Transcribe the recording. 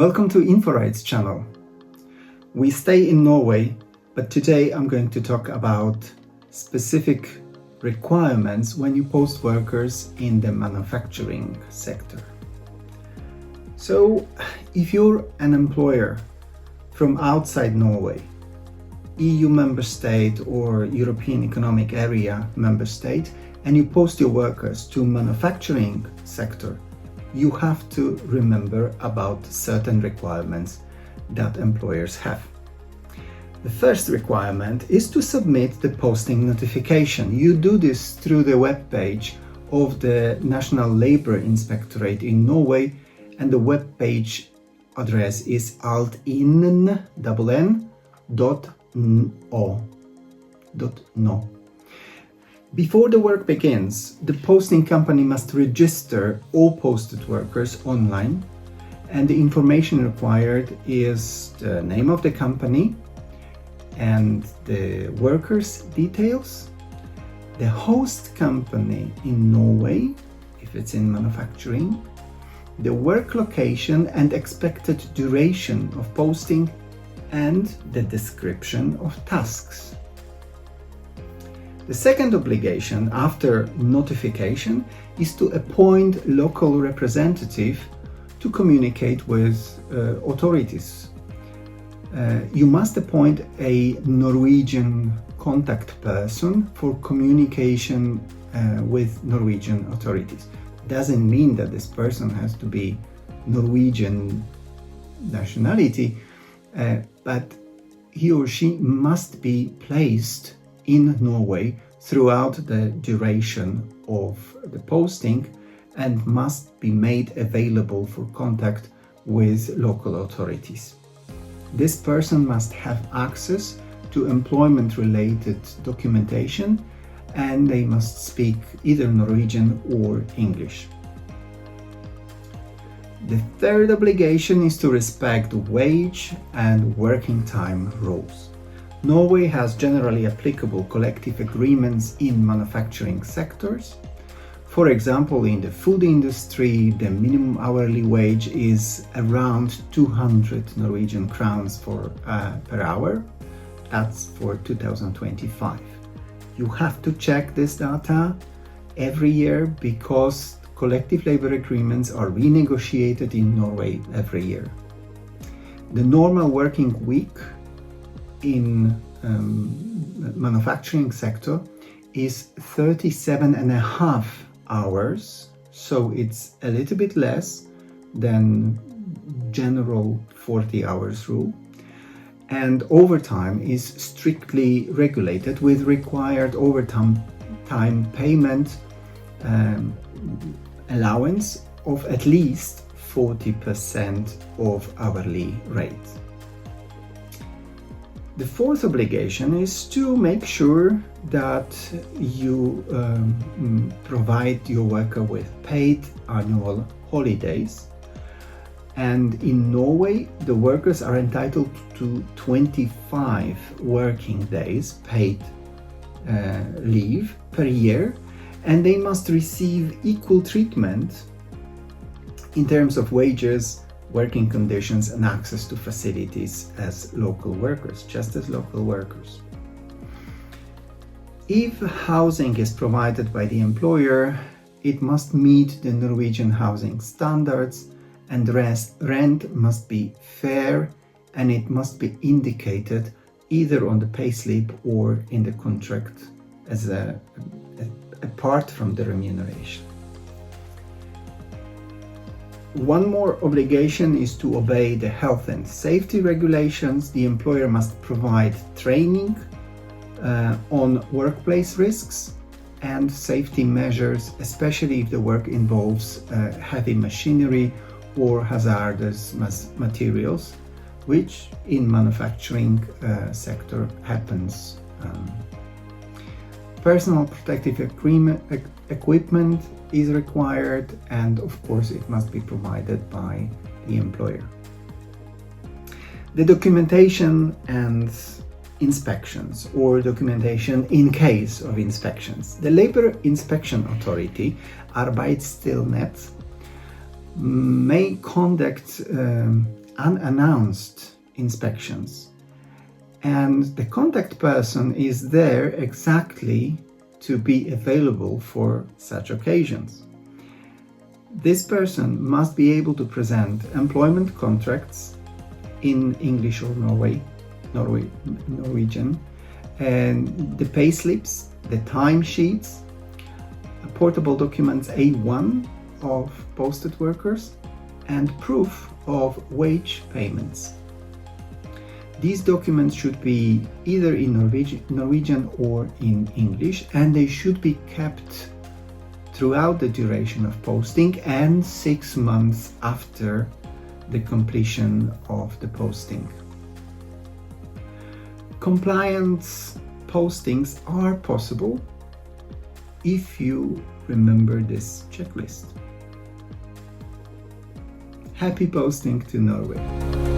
Welcome to InfoRights channel. We stay in Norway, but today I'm going to talk about specific requirements when you post workers in the manufacturing sector. So, if you're an employer from outside Norway, EU member state or European Economic Area member state, and you post your workers to manufacturing sector, you have to remember about certain requirements that employers have. The first requirement is to submit the posting notification. You do this through the web page of the National Labour Inspectorate in Norway, and the web page address is altinnen.no. Before the work begins, the posting company must register all posted workers online, and the information required is the name of the company and the workers' details, the host company in Norway, if it's in manufacturing, the work location and expected duration of posting, and the description of tasks. The second obligation after notification is to appoint local representative to communicate with authorities. You must appoint a Norwegian contact person for communication with Norwegian authorities. Doesn't mean that this person has to be Norwegian nationality, but he or she must be placed in Norway throughout the duration of the posting and must be made available for contact with local authorities. This person must have access to employment-related documentation, and they must speak either Norwegian or English. The third obligation is to respect wage and working time rules. Norway has generally applicable collective agreements in manufacturing sectors. For example, in the food industry, the minimum hourly wage is around 200 Norwegian crowns per hour. That's for 2025. You have to check this data every year because collective labor agreements are renegotiated in Norway every year. The normal working week in manufacturing sector is 37.5 hours, so it's a little bit less than general 40 hours rule, and overtime is strictly regulated with required overtime payment allowance of at least 40% of hourly rate. The fourth obligation is to make sure that you provide your worker with paid annual holidays. And in Norway, the workers are entitled to 25 working days paid leave per year, and they must receive equal treatment in terms of wages, working conditions, and access to facilities as local workers, just as local workers. If housing is provided by the employer, it must meet the Norwegian housing standards, and rent must be fair, and it must be indicated either on the payslip or in the contract as apart from the remuneration. One more obligation is to obey the health and safety regulations. The employer must provide training on workplace risks and safety measures, especially if the work involves heavy machinery or hazardous materials, which in manufacturing sector happens. Personal protective equipment is required, and of course it must be provided by the employer. The documentation and inspections, or documentation in case of inspections. The Labor Inspection Authority, Arbeidstilsynet, may conduct unannounced inspections, and the contact person is there exactly to be available for such occasions. This person must be able to present employment contracts in English or Norwegian, and the pay slips, the timesheets, portable documents A1 of posted workers, and proof of wage payments. These documents should be either in Norwegian or in English, and they should be kept throughout the duration of posting and 6 months after the completion of the posting. Compliance postings are possible if you remember this checklist. Happy posting to Norway!